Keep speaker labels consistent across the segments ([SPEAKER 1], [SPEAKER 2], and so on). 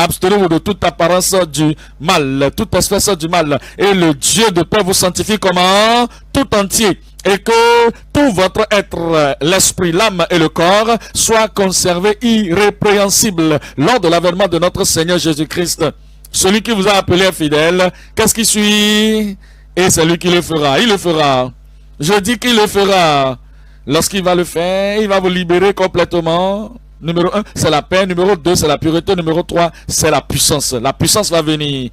[SPEAKER 1] abstenez-vous de toute apparence du mal, toute espèce du mal. Et le Dieu de paix vous sanctifie comment? Tout entier. Et que tout votre être, l'esprit, l'âme et le corps soient conservés irrépréhensibles lors de l'avènement de notre Seigneur Jésus-Christ. Celui qui vous a appelé est fidèle. Qu'est-ce qui suit? Et c'est lui qui le fera. Il le fera. Je dis qu'il le fera. Lorsqu'il va le faire, il va vous libérer complètement. Numéro 1, c'est la paix. Numéro 2, c'est la pureté. Numéro 3, c'est la puissance. La puissance va venir.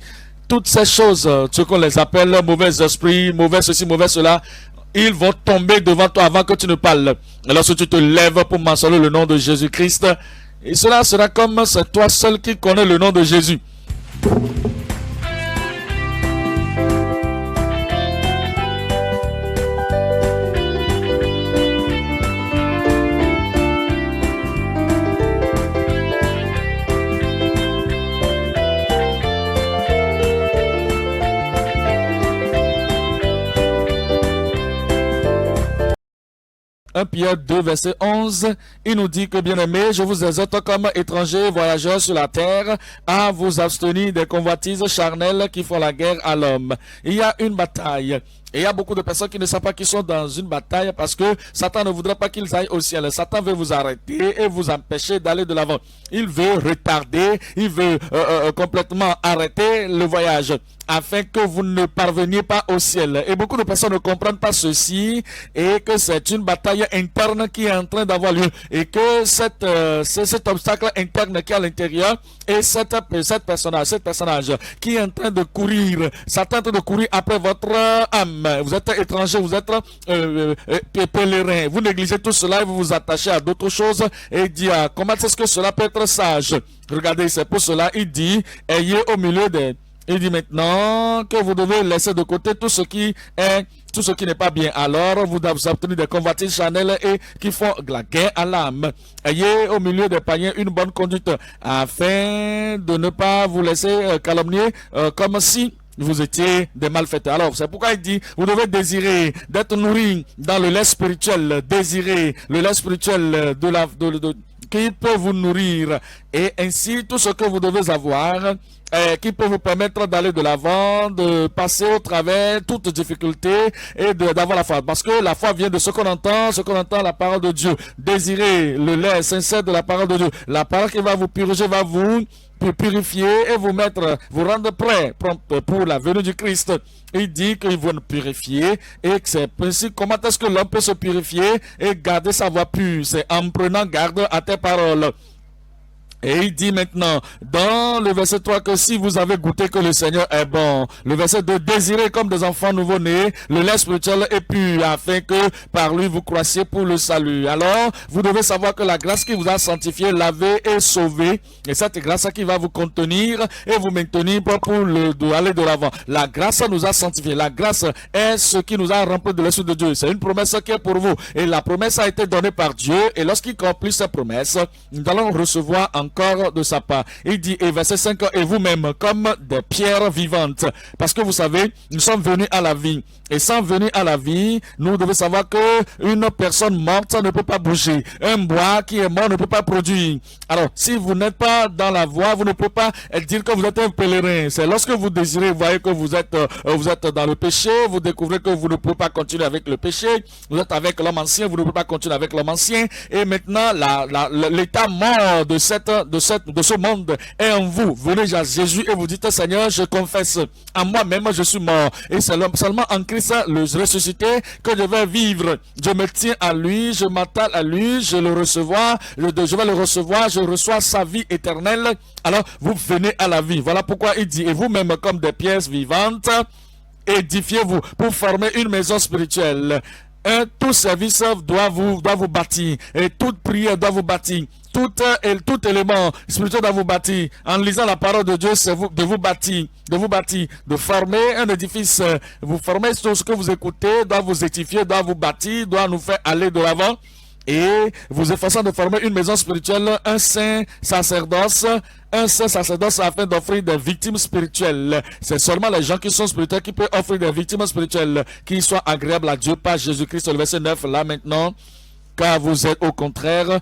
[SPEAKER 1] Toutes ces choses, ce qu'on les appelle mauvais esprits, mauvais ceci, mauvais cela, ils vont tomber devant toi avant que tu ne parles. Et lorsque tu te lèves pour mentionner le nom de Jésus-Christ, et cela sera comme c'est toi seul qui connais le nom de Jésus. 1 Pierre 2, verset 11, il nous dit que, bien-aimés, je vous exhorte comme étrangers, voyageurs sur la terre, à vous abstenir des convoitises charnelles qui font la guerre à l'homme. Il y a une bataille. Et il y a beaucoup de personnes qui ne savent pas qu'ils sont dans une bataille parce que Satan ne voudrait pas qu'ils aillent au ciel. Satan veut vous arrêter et vous empêcher d'aller de l'avant. Il veut retarder, il veut complètement arrêter le voyage afin que vous ne parveniez pas au ciel. Et beaucoup de personnes ne comprennent pas ceci et que c'est une bataille interne qui est en train d'avoir lieu et que cet obstacle interne qui est à l'intérieur et cet personnage qui est en train de courir, Satan est en train de courir après votre âme. Vous êtes étranger, vous êtes pèlerin, vous négligez tout cela et vous vous attachez à d'autres choses et dit comment est-ce que cela peut être sage? Regardez, c'est pour cela, il dit, ayez au milieu des... Il dit maintenant que vous devez laisser de côté tout ce qui n'est pas bien. Alors, vous devez obtenir des convoitises charnelles et qui font la guerre à l'âme. Ayez au milieu des païens une bonne conduite afin de ne pas vous laisser calomnier comme si vous étiez des malfaiteurs. Alors, c'est pourquoi il dit, vous devez désirer d'être nourris dans le lait spirituel, désirer le lait spirituel qui peut vous nourrir. Et ainsi, tout ce que vous devez avoir, qui peut vous permettre d'aller de l'avant, de passer au travers toutes difficultés et d'avoir la foi. Parce que la foi vient de ce qu'on entend la parole de Dieu. Désirez le lait sincère de la parole de Dieu. La parole qui va vous purger, va vous purifier et vous rendre prêt pour la venue du Christ. Il dit qu'il va nous purifier et que c'est ainsi. Comment est-ce que l'homme peut se purifier et garder sa voix pure? C'est en prenant garde à tes paroles. Et il dit maintenant, dans le verset 3, que si vous avez goûté que le Seigneur est bon, le verset 2, désirez comme des enfants nouveau-nés, le lait spirituel est pur, afin que par lui vous croissiez pour le salut. Alors, vous devez savoir que la grâce qui vous a sanctifié, lavé et sauvé, et cette grâce qui va vous contenir et vous maintenir pour aller de l'avant. La grâce nous a sanctifié. La grâce est ce qui nous a rempli de l'Esprit de Dieu. C'est une promesse qui est pour vous. Et la promesse a été donnée par Dieu. Et lorsqu'il accomplit cette promesse, nous allons recevoir encore de sa part. Il dit, et verset 5, et vous-même comme des pierres vivantes. Parce que vous savez, nous sommes venus à la vie. Et sans venir à la vie, nous devons savoir que une personne morte ne peut pas bouger. Un bois qui est mort ne peut pas produire. Alors, si vous n'êtes pas dans la voie, vous ne pouvez pas dire que vous êtes un pèlerin. C'est lorsque vous désirez, vous voyez que vous êtes dans le péché, vous découvrez que vous ne pouvez pas continuer avec le péché. Vous êtes avec l'homme ancien, vous ne pouvez pas continuer avec l'homme ancien. Et maintenant, l'état mort de ce monde est en vous. Venez à Jésus et vous dites, Seigneur, je confesse, à moi-même je suis mort. Et c'est seulement en Christ le ressuscité que je vais vivre. Je me tiens à lui, je m'attale à lui, je vais le recevoir, je reçois sa vie éternelle. Alors, vous venez à la vie. Voilà pourquoi il dit, et vous-même comme des pièces vivantes, édifiez-vous pour former une maison spirituelle. Tout service doit vous bâtir, et toute prière doit vous bâtir. Tout élément spirituel doit vous bâtir. En lisant la parole de Dieu, c'est de vous bâtir, de former un édifice. Vous formez tout ce que vous écoutez, doit vous édifier, doit vous bâtir, doit nous faire aller de l'avant. Et vous efforçant de former une maison spirituelle, un saint sacerdoce afin d'offrir des victimes spirituelles. C'est seulement les gens qui sont spirituels qui peuvent offrir des victimes spirituelles qui soient agréables à Dieu par Jésus-Christ. Le verset 9 là maintenant. Car vous êtes au contraire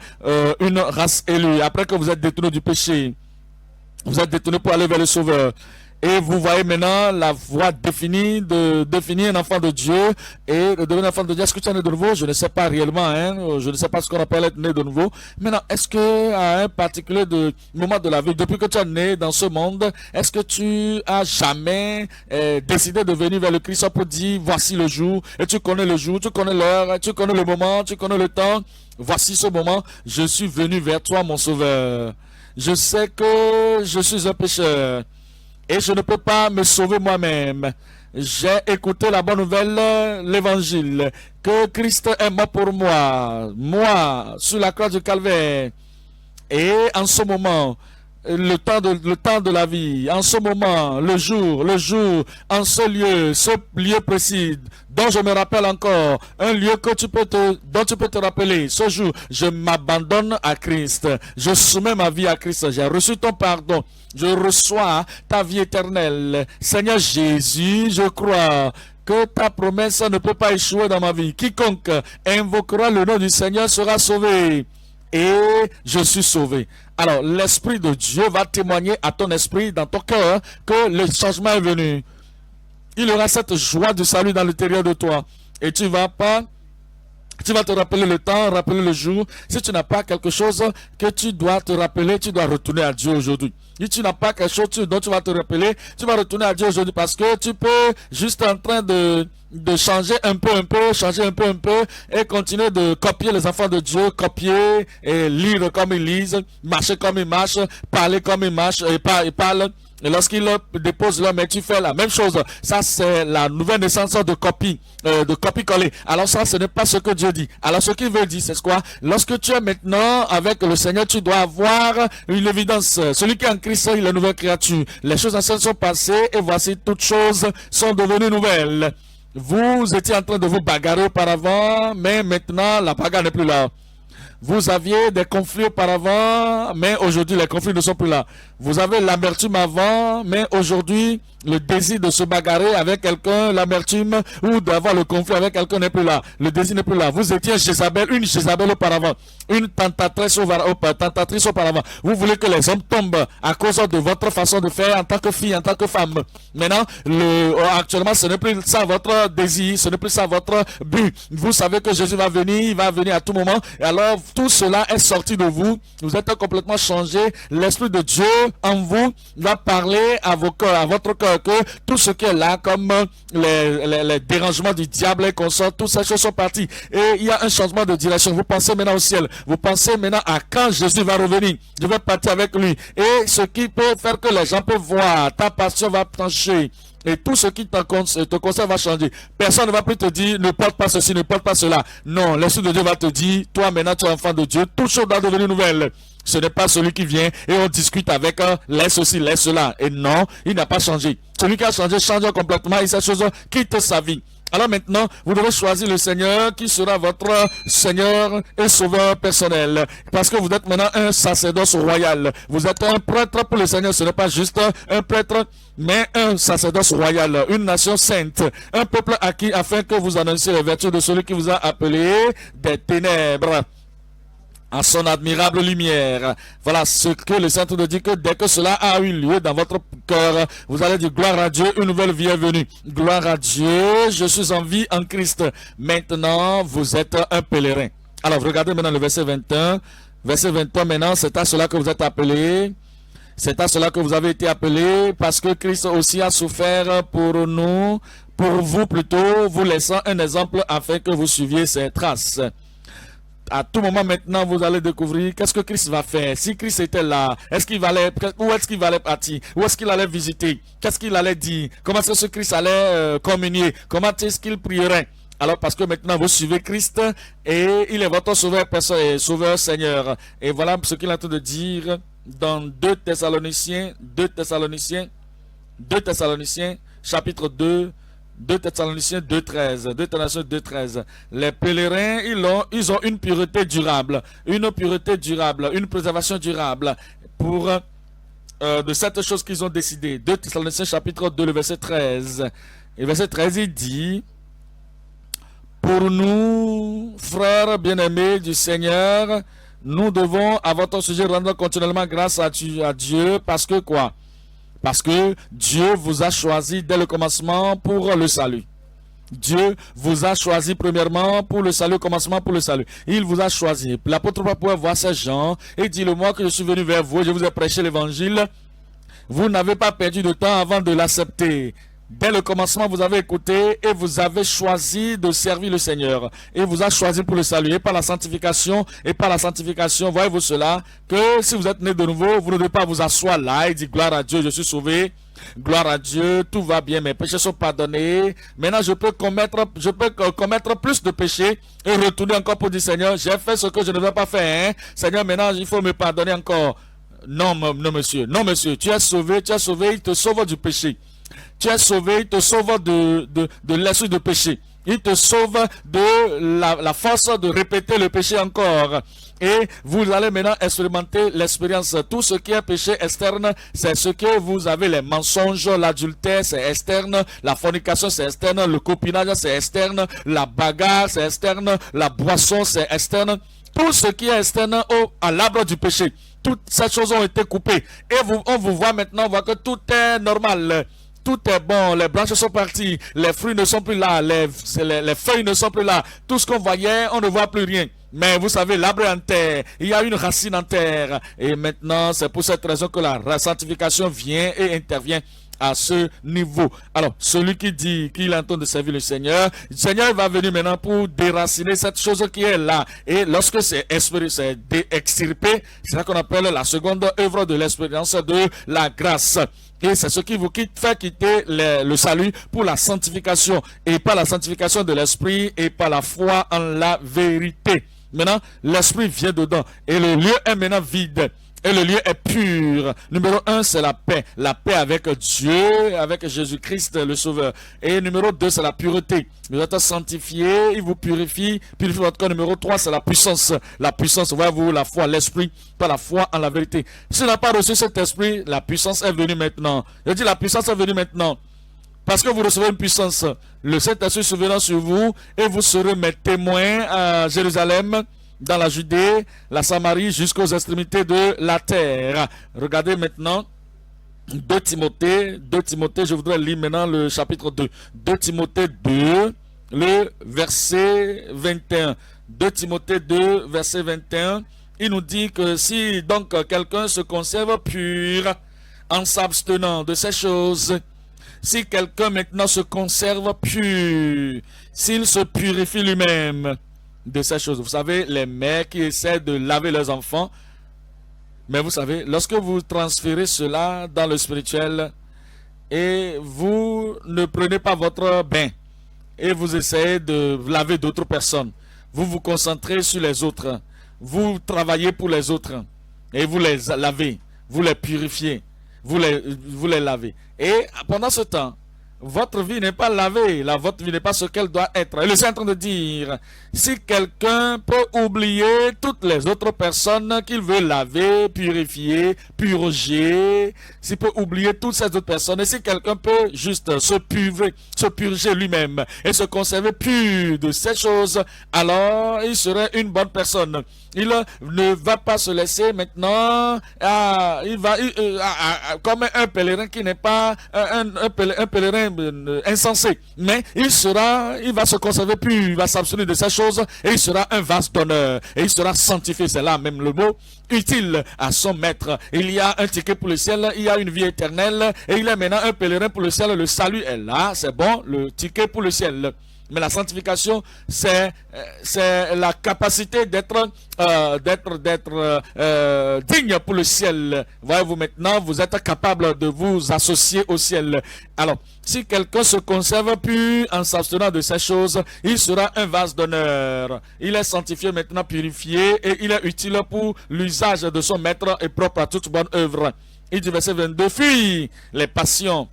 [SPEAKER 1] une race élue. Après que vous êtes détourné du péché, Vous êtes détourné pour aller vers le Sauveur. Et vous voyez maintenant la voie définie de définir un enfant de Dieu et de devenir un enfant de Dieu. Est-ce que tu es né de nouveau? Je ne sais pas réellement, hein? Je ne sais pas ce qu'on appelle être né de nouveau. Maintenant, est-ce que à un particulier moment de la vie, depuis que tu es né dans ce monde, est-ce que tu as jamais décidé de venir vers le Christ pour dire voici le jour, et tu connais le jour, tu connais l'heure, tu connais le moment, tu connais le temps. Voici ce moment, je suis venu vers toi, mon Sauveur. Je sais que je suis un pécheur et je ne peux pas me sauver moi-même. J'ai écouté la bonne nouvelle, l'évangile, que Christ est mort pour moi, sur la croix du Calvaire. Et en ce moment, le temps de la vie, en ce moment, le jour, en ce lieu précis, dont je me rappelle encore, un lieu dont tu peux te rappeler. Ce jour, je m'abandonne à Christ, je soumets ma vie à Christ, j'ai reçu ton pardon, je reçois ta vie éternelle. Seigneur Jésus, je crois que ta promesse ne peut pas échouer dans ma vie. Quiconque invoquera le nom du Seigneur sera sauvé. Et je suis sauvé. Alors, l'Esprit de Dieu va témoigner à ton esprit, dans ton cœur, que le changement est venu. Il y aura cette joie du salut dans l'intérieur de toi. Et tu vas te rappeler le temps, rappeler le jour. Si tu n'as pas quelque chose que tu dois te rappeler, tu dois retourner à Dieu aujourd'hui. Si tu n'as pas quelque chose dont tu vas te rappeler, tu vas retourner à Dieu aujourd'hui parce que tu peux juste en train de changer un peu, changer un peu, et continuer de copier les enfants de Dieu, copier et lire comme ils lisent, marcher comme ils marchent, parler comme ils marchent et parlent. Et lorsqu'ils déposent leur main, tu fais la même chose. Ça, c'est la nouvelle naissance de copie-coller. Alors ça, ce n'est pas ce que Dieu dit. Alors ce qu'il veut dire, c'est quoi? Lorsque tu es maintenant avec le Seigneur, tu dois avoir une évidence. Celui qui est en Christ, il est une nouvelle créature. Les choses anciennes sont passées et voici toutes choses sont devenues nouvelles. Vous étiez en train de vous bagarrer auparavant, mais maintenant, la bagarre n'est plus là. Vous aviez des conflits auparavant, mais aujourd'hui, les conflits ne sont plus là. Vous avez l'amertume avant, mais aujourd'hui, le désir de se bagarrer avec quelqu'un, l'amertume, ou d'avoir le conflit avec quelqu'un n'est plus là. Le désir n'est plus là. Vous étiez une Jézabel auparavant, une tentatrice auparavant. Vous voulez que les hommes tombent à cause de votre façon de faire en tant que fille, en tant que femme. Maintenant, actuellement, ce n'est plus ça votre désir, ce n'est plus ça votre but. Vous savez que Jésus va venir, il va venir à tout moment, et alors, tout cela est sorti de vous. Vous êtes complètement changé. L'Esprit de Dieu en vous va parler à vos cœurs, à votre cœur, que tout ce qui est là, comme les dérangements du diable et consorts, toutes ces choses sont parties. Et il y a un changement de direction. Vous pensez maintenant au ciel. Vous pensez maintenant à quand Jésus va revenir. Je vais partir avec lui. Et ce qui peut faire que les gens peuvent voir, ta passion va pencher. Et tout ce qui te concerne va changer. Personne ne va plus te dire, ne porte pas ceci, ne porte pas cela. Non, l'Esprit de Dieu va te dire, toi maintenant tu es enfant de Dieu, toute chose doit devenir nouvelle. Ce n'est pas celui qui vient et on discute avec laisse ceci, laisse cela. Et non, il n'a pas changé. Celui qui a changé, change complètement et cette chose quitte sa vie. Alors maintenant, vous devez choisir le Seigneur qui sera votre Seigneur et Sauveur personnel. Parce que vous êtes maintenant un sacerdoce royal. Vous êtes un prêtre pour le Seigneur. Ce n'est pas juste un prêtre, mais un sacerdoce royal. Une nation sainte. Un peuple acquis afin que vous annonciez les vertus de celui qui vous a appelé des ténèbres à son admirable lumière. Voilà ce que le Saint nous dit, que dès que cela a eu lieu dans votre cœur, vous allez dire gloire à Dieu, une nouvelle vie est venue. Gloire à Dieu, je suis en vie en Christ. Maintenant, vous êtes un pèlerin. Alors, regardez maintenant le verset 21. Verset 23, maintenant, c'est à cela que vous êtes appelés. C'est à cela que vous avez été appelés, parce que Christ aussi a souffert pour nous, pour vous plutôt, vous laissant un exemple afin que vous suiviez ses traces. À tout moment maintenant, vous allez découvrir qu'est-ce que Christ va faire. Si Christ était là, où est-ce qu'il allait partir? Où est-ce qu'il allait visiter? Qu'est-ce qu'il allait dire? Comment est-ce que ce Christ allait communier? Comment est-ce qu'il prierait? Alors, parce que maintenant, vous suivez Christ et il est votre sauveur, sauveur Seigneur. Et voilà ce qu'il est en train de dire dans 2 Thessaloniciens, chapitre 2, 2 Thessaloniciens 2.13. 2 Thessaloniciens 2.13. Les pèlerins, ils ont une pureté durable. Une préservation durable pour de cette chose qu'ils ont décidé. 2 Thessaloniciens chapitre 2, le verset 13. Et verset 13, il dit: pour nous, frères bien-aimés du Seigneur, nous devons, à votre sujet, rendre continuellement grâce à Dieu, parce que quoi? Parce que Dieu vous a choisi dès le commencement pour le salut. Dieu vous a choisi premièrement pour le salut, commencement pour le salut. Il vous a choisi. L'apôtre Paul pouvait voir ces gens et dit: le mois que je suis venu vers vous, je vous ai prêché l'évangile. Vous n'avez pas perdu de temps avant de l'accepter. Dès le commencement, vous avez écouté et vous avez choisi de servir le Seigneur. Et vous a choisi pour le salut et par la sanctification. Et par la sanctification, voyez-vous cela, que si vous êtes né de nouveau, vous ne devez pas vous asseoir là et dire: gloire à Dieu, je suis sauvé. Gloire à Dieu, tout va bien, mes péchés sont pardonnés. Maintenant, je peux commettre plus de péchés et retourner encore pour dire: Seigneur, j'ai fait ce que je ne devais pas faire. Hein? Seigneur, maintenant, il faut me pardonner encore. Non, non, monsieur. Non, monsieur. Tu es sauvé, il te sauve du péché. Tu es sauvé, il te sauve de l'esprit de péché. Il te sauve de la force de répéter le péché encore. Et vous allez maintenant expérimenter l'expérience. Tout ce qui est péché externe, c'est ce que vous avez: les mensonges, l'adultère, c'est externe, la fornication, c'est externe, le copinage, c'est externe, la bagarre, c'est externe, la boisson, c'est externe. Tout ce qui est externe à l'arbre du péché. Toutes ces choses ont été coupées. Et on vous voit maintenant, on voit que tout est normal. Tout est bon, les branches sont parties, les fruits ne sont plus là, les feuilles ne sont plus là. Tout ce qu'on voyait, on ne voit plus rien. Mais vous savez, l'arbre est en terre, il y a une racine en terre. Et maintenant, c'est pour cette raison que la sanctification vient et intervient à ce niveau. Alors, celui qui dit qu'il est en train de servir le Seigneur va venir maintenant pour déraciner cette chose qui est là. Et lorsque c'est extirpé, c'est ça qu'on appelle la seconde œuvre de l'expérience de la grâce. Et c'est ce qui vous fait quitter le salut pour la sanctification. Et par la sanctification de l'esprit et par la foi en la vérité. Maintenant, l'esprit vient dedans. Et le lieu est maintenant vide. Et le lieu est pur. Numéro 1, c'est la paix. La paix avec Dieu, avec Jésus-Christ, le Sauveur. Et numéro 2, c'est la pureté. Vous êtes sanctifié, il vous purifie votre corps. Numéro 3, c'est la puissance. La puissance, voyez-vous, la foi, l'esprit, pas la foi en la vérité. Si on n'a pas reçu cet esprit, la puissance est venue maintenant. Je dis, la puissance est venue maintenant. Parce que vous recevez une puissance. Le Saint-Esprit survenant sur vous, et vous serez mes témoins à Jérusalem, dans la Judée, la Samarie, jusqu'aux extrémités de la terre. Regardez maintenant 2 Timothée, je voudrais lire maintenant le chapitre 2. 2 Timothée 2, le verset 21. 2 Timothée 2, verset 21. Il nous dit que si donc quelqu'un se conserve pur en s'abstenant de ces choses, si quelqu'un maintenant se conserve pur, s'il se purifie lui-même de ces choses. Vous savez, les mères qui essaient de laver leurs enfants, mais vous savez, lorsque vous transférez cela dans le spirituel et vous ne prenez pas votre bain et vous essayez de laver d'autres personnes, vous vous concentrez sur les autres, vous travaillez pour les autres et vous les lavez, vous les purifiez, vous les lavez. Et pendant ce temps, votre vie n'est pas lavée, votre vie n'est pas ce qu'elle doit être. Et le Seigneur est en train de dire, si quelqu'un peut oublier toutes les autres personnes qu'il veut laver, purifier, purger, s'il peut oublier toutes ces autres personnes, et si quelqu'un peut juste se purger lui-même et se conserver pur de ces choses, alors il serait une bonne personne. Il ne va pas se laisser maintenant, comme un pèlerin qui n'est pas un pèlerin insensé, mais il va se conserver pur, il va s'abstenir de ces choses et il sera un vase d'honneur et il sera sanctifié, c'est là même le mot, utile à son maître. Il y a un ticket pour le ciel, il y a une vie éternelle et il est maintenant un pèlerin pour le ciel. Le salut est là, c'est bon, le ticket pour le ciel. Mais la sanctification, c'est la capacité d'être digne pour le ciel. Voyez-vous, maintenant, vous êtes capable de vous associer au ciel. Alors, si quelqu'un se conserve pur en s'abstenant de ces choses, il sera un vase d'honneur. Il est sanctifié, maintenant purifié, et il est utile pour l'usage de son maître et propre à toute bonne œuvre. Il dit verset 22, fuis les passions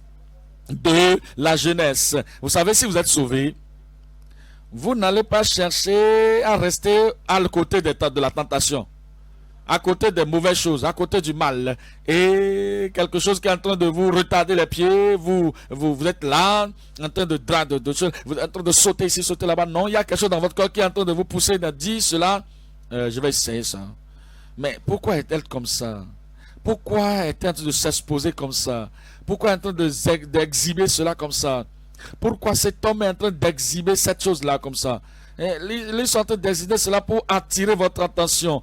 [SPEAKER 1] de la jeunesse. Vous savez, si vous êtes sauvé, vous n'allez pas chercher à rester à côté de la tentation, à côté des mauvaises choses, à côté du mal, et quelque chose qui est en train de vous retarder les pieds, vous êtes là, en train vous êtes en train de sauter ici, sauter là-bas. Non, il y a quelque chose dans votre corps qui est en train de vous pousser, de dire cela, je vais essayer ça. Mais pourquoi est-elle comme ça? Pourquoi est-elle en train de s'exposer comme ça? Pourquoi est-elle en train d'exhiber cela comme ça? Pourquoi cet homme est en train d'exhiber cette chose-là comme ça? Ils sont en train d'exhiber cela pour attirer votre attention.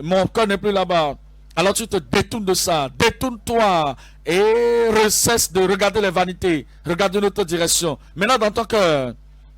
[SPEAKER 1] Mon cœur n'est plus là-bas. Alors tu te détournes de ça. Détourne-toi et cesse de regarder les vanités. Regarde une autre direction. Maintenant dans ton cœur,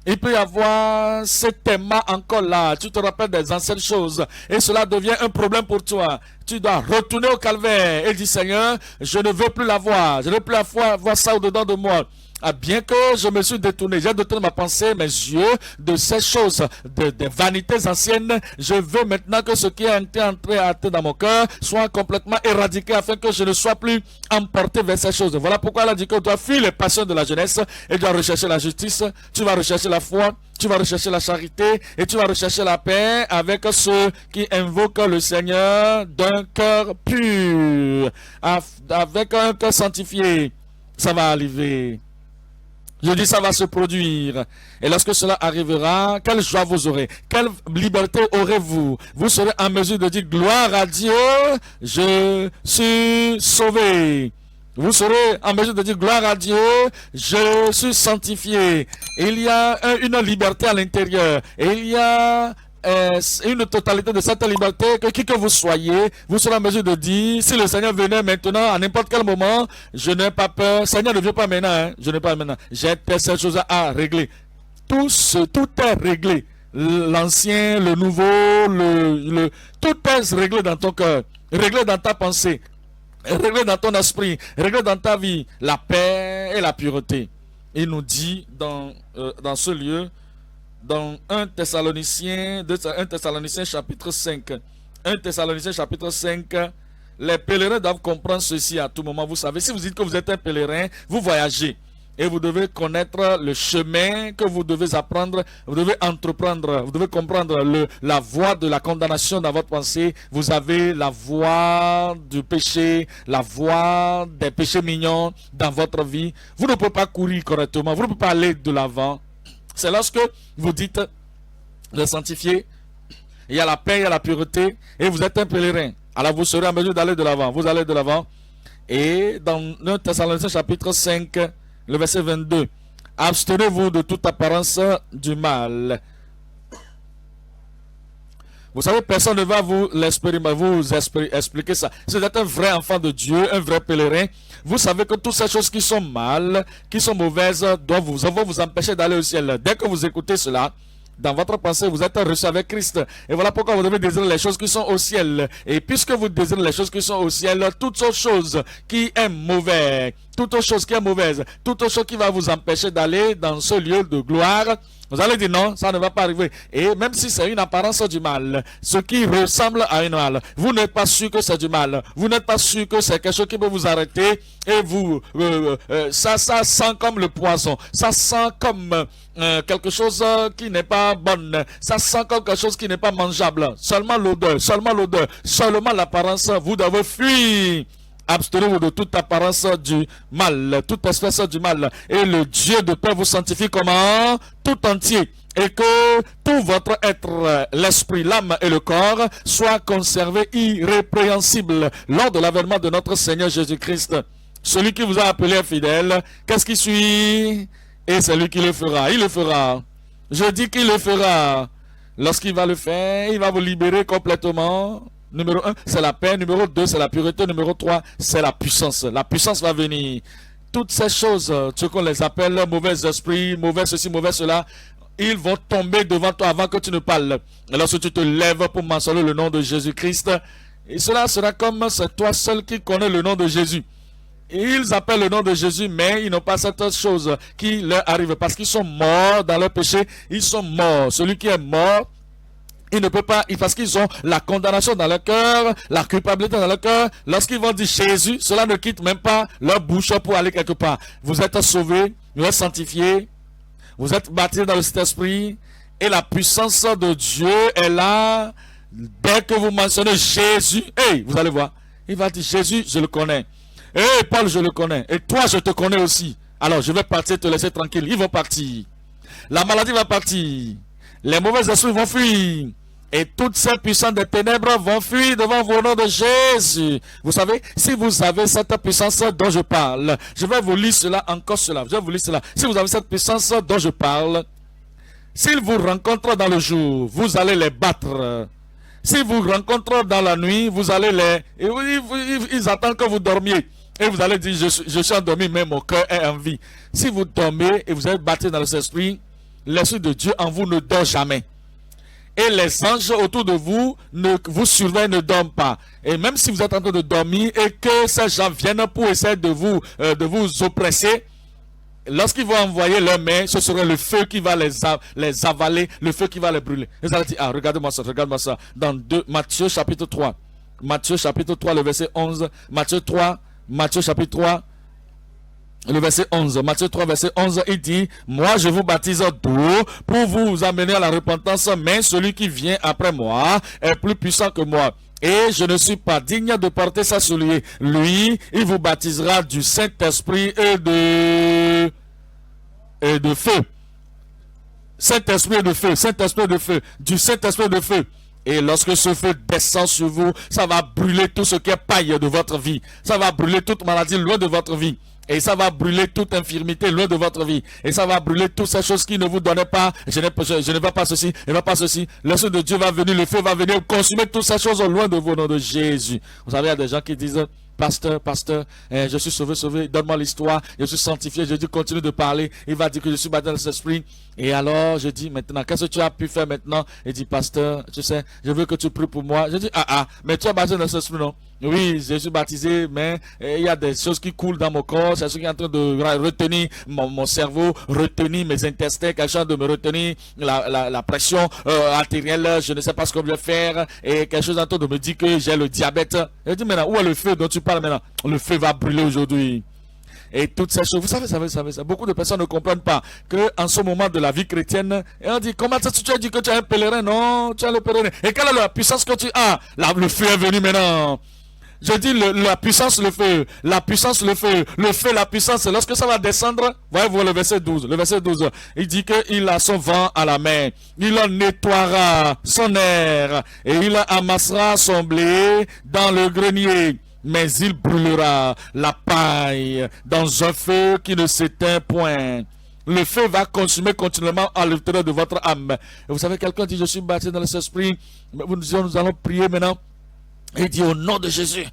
[SPEAKER 1] il peut y avoir ce thème encore là. Tu te rappelles des anciennes choses. Et cela devient un problème pour toi. Tu dois retourner au calvaire et dire Seigneur, je ne veux plus la voir. Je ne veux plus voir ça au-dedans de moi. Ah, bien que je me suis détourné, j'ai détourné ma pensée, mes yeux de ces choses, des vanités anciennes. Je veux maintenant que ce qui est entré dans mon cœur soit complètement éradiqué afin que je ne sois plus emporté vers ces choses. Voilà pourquoi elle a dit que tu dois fuir les passions de la jeunesse et tu dois rechercher la justice, tu vas rechercher la foi, tu vas rechercher la charité et tu vas rechercher la paix avec ceux qui invoquent le Seigneur d'un cœur pur, avec un cœur sanctifié. Ça va arriver. Je dis ça va se produire. Et lorsque cela arrivera, quelle joie vous aurez? Quelle liberté aurez-vous? Vous serez en mesure de dire gloire à Dieu, je suis sauvé. Vous serez en mesure de dire gloire à Dieu, je suis sanctifié. Il y a une liberté à l'intérieur. Et il y a une totalité de cette liberté que qui que vous soyez, vous serez en mesure de dire, si le Seigneur venait maintenant, à n'importe quel moment, je n'ai pas peur. Seigneur ne vient pas maintenant, hein. Je n'ai pas maintenant. J'ai cette chose à régler. Tout est réglé. L'ancien, le nouveau, tout est réglé dans ton cœur, réglé dans ta pensée, réglé dans ton esprit, réglé dans ta vie. La paix et la pureté. Il nous dit dans ce lieu, dans 1 Thessaloniciens chapitre 5. 1 Thessaloniciens chapitre 5. Les pèlerins doivent comprendre ceci à tout moment. Vous savez, si vous dites que vous êtes un pèlerin, vous voyagez. Et vous devez connaître le chemin que vous devez apprendre, vous devez entreprendre, vous devez comprendre la voie de la condamnation dans votre pensée. Vous avez la voie du péché, la voie des péchés mignons dans votre vie. Vous ne pouvez pas courir correctement, vous ne pouvez pas aller de l'avant. C'est lorsque vous dites de sanctifier, il y a la paix, il y a la pureté, et vous êtes un pèlerin. Alors vous serez en mesure d'aller de l'avant. Vous allez de l'avant. Et dans 1 Thessaloniciens chapitre 5, le verset 22, abstenez-vous de toute apparence du mal. Vous savez, personne ne va vous expliquer ça. Si vous êtes un vrai enfant de Dieu, un vrai pèlerin, vous savez que toutes ces choses qui sont mal, qui sont mauvaises, doivent vous empêcher d'aller au ciel. Dès que vous écoutez cela, dans votre pensée, vous êtes reçu avec Christ. Et voilà pourquoi vous devez désirer les choses qui sont au ciel. Et puisque vous désirez les choses qui sont au ciel, toutes autres choses qui est mauvaise, toute autre chose qui est mauvaise, toute autre chose qui va vous empêcher d'aller dans ce lieu de gloire, vous allez dire non, ça ne va pas arriver. Et même si c'est une apparence du mal, ce qui ressemble à un mal, vous n'êtes pas sûr que c'est du mal. Vous n'êtes pas sûr que c'est quelque chose qui peut vous arrêter. Et vous, ça sent comme le poison. Ça sent comme quelque chose qui n'est pas bonne. Ça sent comme quelque chose qui n'est pas mangeable. Seulement l'odeur, seulement l'apparence. Vous devez fuir. Abstenez-vous de toute apparence du mal, toute espèce du mal. Et le Dieu de paix vous sanctifie comment? Tout entier. Et que tout votre être, l'esprit, l'âme et le corps soient conservés irrépréhensibles lors de l'avènement de notre Seigneur Jésus-Christ. Celui qui vous a appelé fidèle, qu'est-ce qui suit? Et c'est lui qui le fera. Il le fera. Je dis qu'il le fera. Lorsqu'il va le faire, il va vous libérer complètement. Numéro 1, c'est la paix. Numéro 2, c'est la pureté. Numéro 3, c'est la puissance. La puissance va venir. Toutes ces choses, ce qu'on les appelle mauvais esprits, mauvais ceci, mauvais cela, ils vont tomber devant toi avant que tu ne parles. Et lorsque tu te lèves pour mentionner le nom de Jésus-Christ, et cela sera comme c'est toi seul qui connais le nom de Jésus. Ils appellent le nom de Jésus, mais ils n'ont pas cette chose qui leur arrive parce qu'ils sont morts dans leur péché. Ils sont morts. Celui qui est mort, il ne peut pas, parce qu'ils ont la condamnation dans leur cœur, la culpabilité dans leur cœur. Lorsqu'ils vont dire Jésus, cela ne quitte même pas leur bouche pour aller quelque part. Vous êtes sauvés, vous êtes sanctifiés, vous êtes baptisés dans le Saint-Esprit, et la puissance de Dieu est là. Dès que vous mentionnez Jésus, hey, vous allez voir, il va dire Jésus, je le connais. Hey, Paul, je le connais. Et toi, je te connais aussi. Alors, je vais partir, te laisser tranquille. Ils vont partir. La maladie va partir. Les mauvais esprits vont fuir. Et toutes ces puissances des ténèbres vont fuir devant vous au nom de Jésus. Vous savez, si vous avez cette puissance dont je parle, je vais vous lire cela, encore cela. Je vais vous lire cela. Si vous avez cette puissance dont je parle, s'ils vous rencontrent dans le jour, vous allez les battre. S'ils vous rencontrent dans la nuit, vous allez ils attendent que vous dormiez. Et vous allez dire, je suis endormi, mais mon cœur est en vie. Si vous dormez et vous êtes battu dans l'esprit, l'esprit de Dieu en vous ne dort jamais. Et les anges autour de vous vous surveillent, ne dorment pas. Et même si vous êtes en train de dormir et que ces gens viennent pour essayer de vous oppresser, lorsqu'ils vont envoyer leurs mains, ce sera le feu qui va les avaler, le feu qui va les brûler. Et vous allez dire, regarde-moi ça. Dans Matthieu chapitre 3. Matthieu chapitre 3, le verset 11. Matthieu chapitre 3. Le verset 11, Matthieu 3, verset 11, il dit, moi je vous baptise d'eau pour vous amener à la repentance, mais celui qui vient après moi est plus puissant que moi. Et je ne suis pas digne de porter sa soulier. Lui, il vous baptisera du Saint-Esprit et de feu. Saint-Esprit de feu, Saint-Esprit de feu, du Saint-Esprit de feu. Et lorsque ce feu descend sur vous, ça va brûler tout ce qui est paille de votre vie. Ça va brûler toute maladie loin de votre vie. Et ça va brûler toute infirmité loin de votre vie. Et ça va brûler toutes ces choses qui ne vous donnaient pas. Je ne veux pas ceci, je ne veux pas ceci. L'Esprit de Dieu va venir, le feu va venir consumer toutes ces choses loin de vous au nom de Jésus. Vous savez, il y a des gens qui disent, pasteur, je suis sauvé, donne-moi l'histoire, je suis sanctifié, je dis continue de parler, il va dire que je suis baptisé dans l'esprit. Et alors, je dis maintenant, qu'est-ce que tu as pu faire maintenant? Il dit, pasteur, tu sais, je veux que tu pries pour moi. Je dis, mais tu es baptisé dans l'esprit, non? Oui, je suis baptisé, mais il y a des choses qui coulent dans mon corps, c'est ce qui est en train de retenir mon cerveau, retenir mes intestins, quelque chose de me retenir la pression artérielle, je ne sais pas ce que je vais faire, et quelque chose en train de me dire que j'ai le diabète. Je dis maintenant, où est le feu dont tu parles maintenant? Le feu va brûler aujourd'hui. Et toutes ces choses, vous savez, beaucoup de personnes ne comprennent pas qu'en ce moment de la vie chrétienne, et on dit, comment tu as dit que tu es un pèlerin? Non, tu es le pèlerin. Et quelle est la puissance que tu as? Le feu est venu maintenant. Je dis la puissance, le feu, la puissance, lorsque ça va descendre, voyez-vous le verset 12, il dit qu'il a son vent à la main, il en nettoiera son air, et il amassera son blé dans le grenier, mais il brûlera la paille dans un feu qui ne s'éteint point. Le feu va consumer continuellement à l'intérieur de votre âme. Et vous savez, quelqu'un dit, je suis baptisé dans le Saint-Esprit, nous allons prier maintenant. Il dit au nom de Jésus.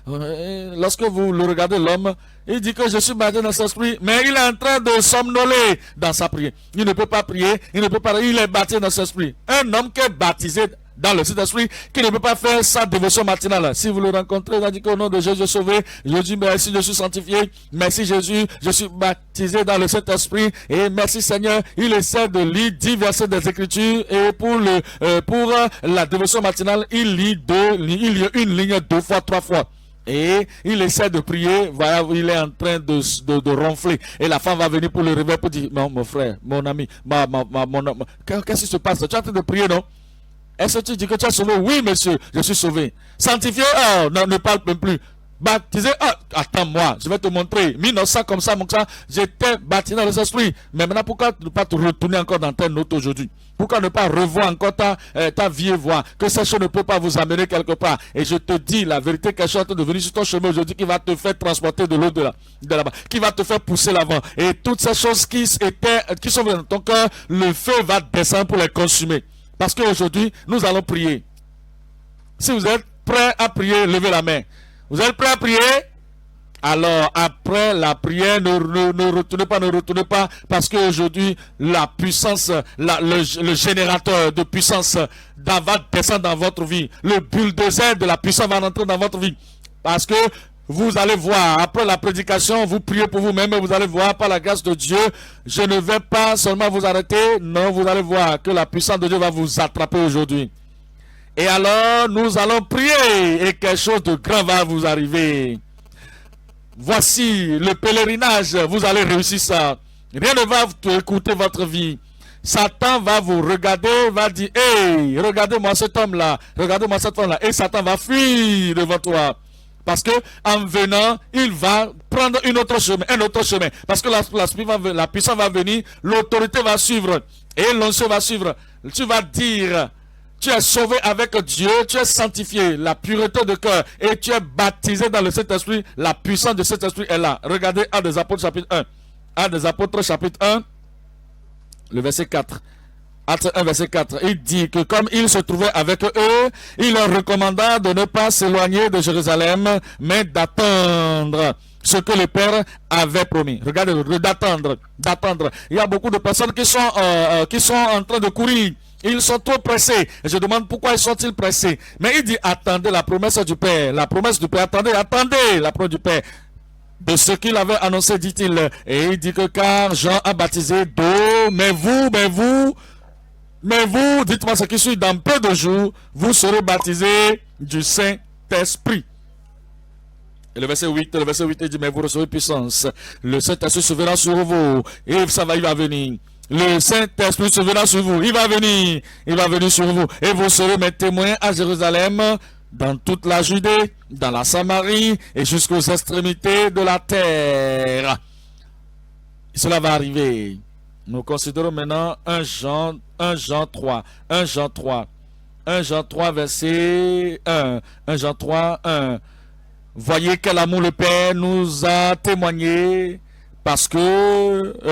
[SPEAKER 1] Lorsque vous le regardez, l'homme, il dit que je suis baptisé dans l'esprit, mais il est en train de somnoler dans sa prière. Il ne peut pas prier, il est baptisé dans l'esprit. Un homme qui est baptisé dans le Saint-Esprit, qui ne peut pas faire sa dévotion matinale. Si vous le rencontrez, il a dit qu'au nom de Jésus, je suis sauvé. Je dis merci, je suis sanctifié. Merci Jésus, je suis baptisé dans le Saint-Esprit. Et merci Seigneur. Il essaie de lire 10 versets des Écritures. Et pour la dévotion matinale, il lit une ligne 2 fois, 3 fois. Et il essaie de prier, voilà, il est en train de ronfler. Et la femme va venir pour le réveiller pour dire, non, mon frère, mon ami, qu'est-ce qui se passe? Tu es en train de prier, non? Est-ce que tu dis que tu es sauvé? Oui, monsieur, je suis sauvé. Sanctifié? Non, ne parle même plus. Baptisé? Attends-moi, je vais te montrer. 1900 comme ça, j'étais baptisé dans les esprits. Mais maintenant, pourquoi ne pas te retourner encore dans ta note aujourd'hui? Pourquoi ne pas revoir encore ta vieille voie? Que ces choses ne peut pas vous amener quelque part. Et je te dis la vérité, quelque chose est devenu sur ton chemin aujourd'hui qui va te faire transporter de l'eau de là-bas, qui va te faire pousser l'avant. Et toutes ces choses qui sont dans ton cœur, le feu va descendre pour les consumer. Parce qu'aujourd'hui, nous allons prier. Si vous êtes prêts à prier, levez la main. Vous êtes prêts à prier? Alors, après la prière, ne retournez pas, parce qu'aujourd'hui, la puissance, le générateur de puissance va descendre dans votre vie. Le bulldozer de la puissance va rentrer dans votre vie. Parce que vous allez voir, après la prédication, vous priez pour vous-même et vous allez voir, par la grâce de Dieu, je ne vais pas seulement vous arrêter, non, vous allez voir que la puissance de Dieu va vous attraper aujourd'hui. Et alors, nous allons prier et quelque chose de grand va vous arriver. Voici le pèlerinage, vous allez réussir ça. Rien ne va écouter votre vie. Satan va vous regarder, va dire, hey, regardez-moi cet homme-là, regardez-moi cette femme-là. Et Satan va fuir devant toi. Parce que en venant, il va prendre un autre chemin. Parce que la puissance va venir, l'autorité va suivre. Et l'onction va suivre. Tu vas dire, tu es sauvé avec Dieu, tu es sanctifié, la pureté de cœur, et tu es baptisé dans le Saint-Esprit, la puissance de cet esprit est là. Regardez Actes des Apôtres chapitre 1. Actes des Apôtres chapitre 1, le verset 4. Acte 1, verset 4. Il dit que comme il se trouvait avec eux, il leur recommanda de ne pas s'éloigner de Jérusalem, mais d'attendre ce que le Père avait promis. Regardez, d'attendre. Il y a beaucoup de personnes qui sont en train de courir. Ils sont trop pressés. Et je demande pourquoi ils sont-ils pressés. Mais il dit, attendez la promesse du Père. La promesse du Père, attendez la promesse du Père. De ce qu'il avait annoncé, dit-il. Et il dit que car Jean a baptisé d'eau, mais vous, dites-moi ce qui suit, dans peu de jours, vous serez baptisés du Saint-Esprit. Et le verset 8, il dit, mais vous recevrez puissance. Le Saint-Esprit se verra sur vous. Et il va venir. Le Saint-Esprit se verra sur vous. Il va venir sur vous. Et vous serez mes témoins à Jérusalem, dans toute la Judée, dans la Samarie et jusqu'aux extrémités de la terre. Cela va arriver. Nous considérons maintenant 1 Jean 3, verset 1. 1 Jean 3, 1. Voyez quel amour le Père nous a témoigné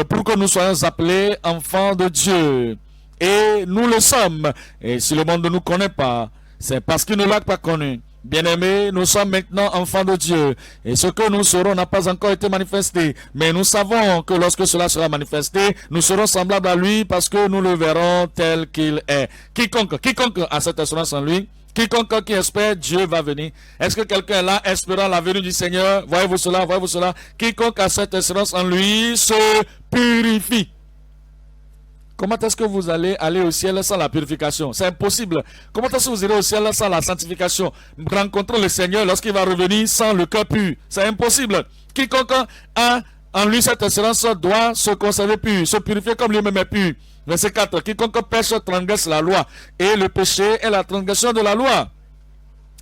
[SPEAKER 1] pour que nous soyons appelés enfants de Dieu. Et nous le sommes. Et si le monde ne nous connaît pas, c'est parce qu'il ne l'a pas connu. Bien-aimés, nous sommes maintenant enfants de Dieu. Et ce que nous serons n'a pas encore été manifesté. Mais nous savons que lorsque cela sera manifesté, nous serons semblables à lui parce que nous le verrons tel qu'il est. Quiconque a cette assurance en lui, quiconque qui espère, Dieu va venir. Est-ce que quelqu'un est là espérant la venue du Seigneur? Voyez-vous cela? Quiconque a cette assurance en lui se purifie. Comment est-ce que vous allez aller au ciel sans la purification? C'est impossible. Comment est-ce que vous irez au ciel sans la sanctification? Rencontrer le Seigneur lorsqu'il va revenir sans le cœur pur. C'est impossible. Quiconque a en lui cette assurance doit se conserver pur, se purifier comme lui-même est pur. Verset 4. Quiconque pêche transgresse la loi. Et le péché est la transgression de la loi.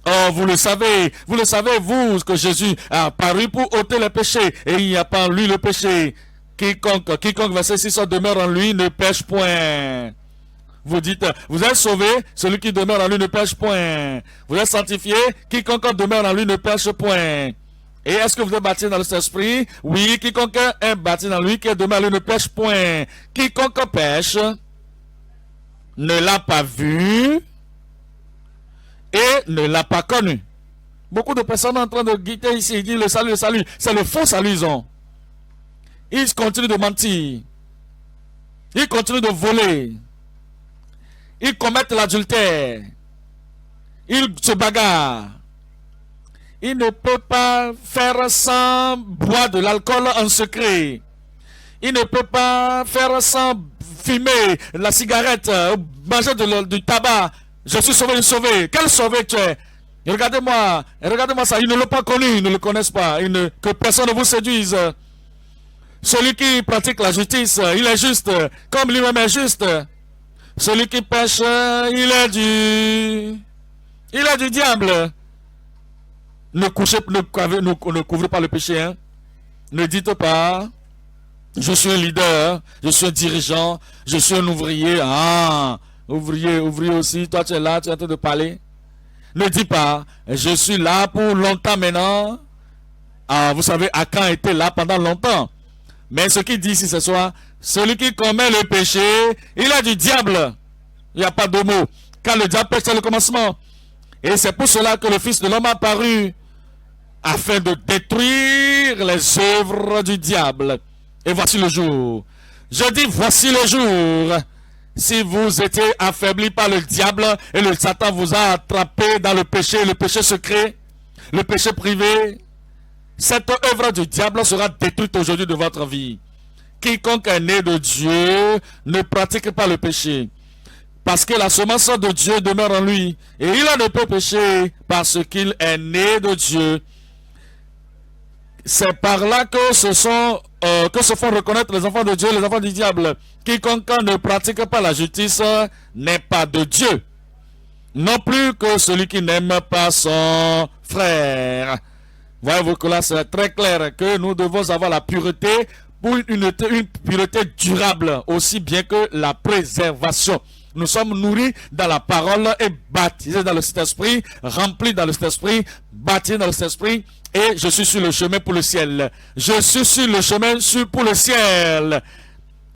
[SPEAKER 1] Oh, vous le savez, vous, que Jésus a apparu pour ôter les péchés. Et il n'y a pas en lui le péché. Quiconque, verset 6, demeure en lui ne pêche point. Vous dites, vous êtes sauvé, celui qui demeure en lui ne pêche point. Vous êtes sanctifié, quiconque demeure en lui ne pêche point. Et est-ce que vous êtes baptisé dans le Saint-Esprit? Oui, quiconque est baptisé dans lui, qui demeure en lui ne pêche point. Quiconque pêche ne l'a pas vu et ne l'a pas connu. Beaucoup de personnes sont en train de guetter ici, ils disent le salut. C'est le faux salut, ils ont. Ils continuent de mentir. Ils continuent de voler. Ils commettent l'adultère. Ils se bagarrent. Ils ne peuvent pas faire sans boire de l'alcool en secret. Ils ne peuvent pas faire sans fumer la cigarette, manger du tabac. Je suis sauvé. Quel sauvé tu es? Regardez-moi ça. Ils ne l'ont pas connu, ils ne le connaissent pas. Que personne ne vous séduise. Celui qui pratique la justice, il est juste, comme lui-même est juste. Celui qui pêche, il est du diable. Ne couvrez pas le péché. Hein. Ne dites pas, je suis un leader, je suis un dirigeant, je suis un ouvrier. Ah, ouvrier aussi, toi tu es là, tu es en train de parler. Ne dis pas, je suis là pour longtemps maintenant. Ah, vous savez, Akan était là pendant longtemps. Mais ce qu'il dit ici ce soir, celui qui commet le péché, il est du diable. Il n'y a pas de mots. Car le diable pêche, c'est le commencement. Et c'est pour cela que le Fils de l'homme a apparu, afin de détruire les œuvres du diable. Et voici le jour. Je dis, voici le jour. Si vous étiez affaibli par le diable et le Satan vous a attrapé dans le péché secret, le péché privé, cette œuvre du diable sera détruite aujourd'hui de votre vie. Quiconque est né de Dieu ne pratique pas le péché. Parce que la semence de Dieu demeure en lui. Et il ne peut pécher parce qu'il est né de Dieu. C'est par là que se font reconnaître les enfants de Dieu et les enfants du diable. Quiconque ne pratique pas la justice n'est pas de Dieu. Non plus que celui qui n'aime pas son frère. Voyez-vous que là c'est très clair que nous devons avoir la pureté pour une pureté durable aussi bien que la préservation. nous sommes nourris dans la parole et baptisés dans le Saint-Esprit, remplis dans le Saint-Esprit, baptisés dans le Saint-Esprit, et je suis sur le chemin pour le ciel. Je suis sur le chemin pour le ciel.